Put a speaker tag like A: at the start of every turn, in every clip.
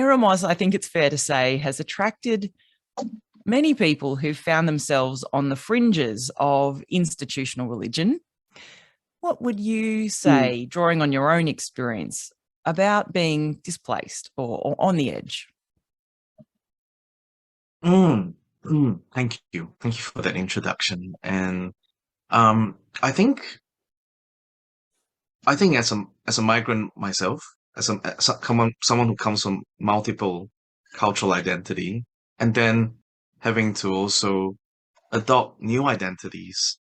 A: Eremos, I think it's fair to say, has attracted many people who found themselves on the fringes of institutional religion. What would you say, drawing on your own experience, about being displaced or on the edge?
B: Thank you. Thank you for that introduction. And I think as a migrant myself, someone who comes from multiple cultural identity, and then having to also adopt new identities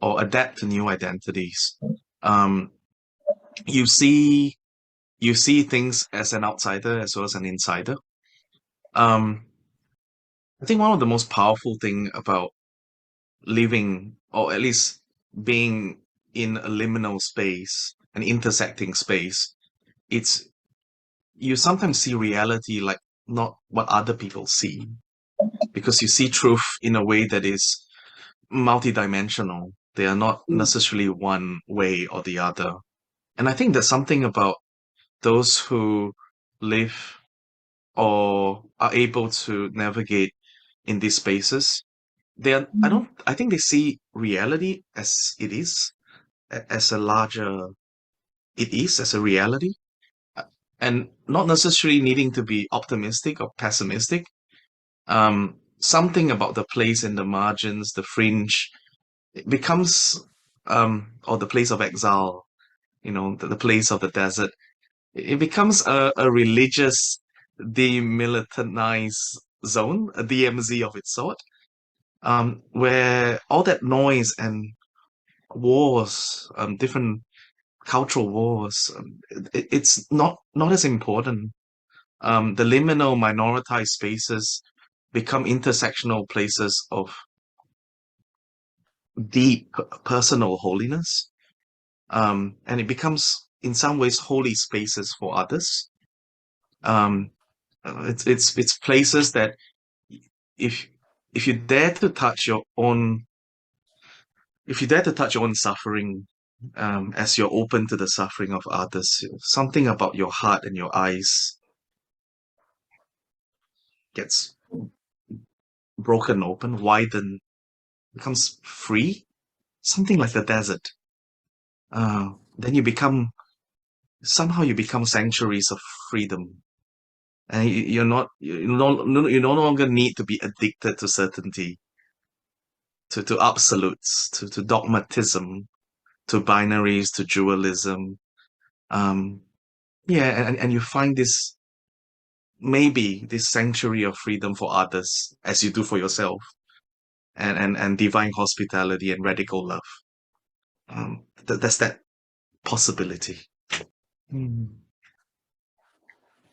B: or adapt to new identities, um, you see things as an outsider as well as an insider. Um, I think one of the most powerful thing about living, or at least being in a liminal space, an intersecting space, it's you sometimes see reality like not what other people see, because you see truth in a way that is multidimensional. They are not necessarily one way or the other. And I think there's something about those who live or are able to navigate in these spaces. I think they see reality as it is, as a larger, as a reality, uh, and not necessarily needing to be optimistic or pessimistic. Something about the place in the margins, the fringe, it becomes, or the place of exile, the place of the desert. It becomes a religious demilitarized zone, a DMZ of its sort, where all that noise and wars, different cultural wars, it's not as important. The liminal minoritized spaces become intersectional places of deep personal holiness, and it becomes in some ways holy spaces for others. Um, it's places that if if you dare to touch your own if you dare to touch your own suffering, as you're open to the suffering of others, something about your heart and your eyes gets broken open, widened, becomes free, something like the desert. Then you become sanctuaries of freedom, and you no longer need to be addicted to certainty, to absolutes, to dogmatism, to binaries, to dualism. Um, yeah, and you find this sanctuary of freedom for others as you do for yourself, and divine hospitality and radical love. That's that possibility. Mm.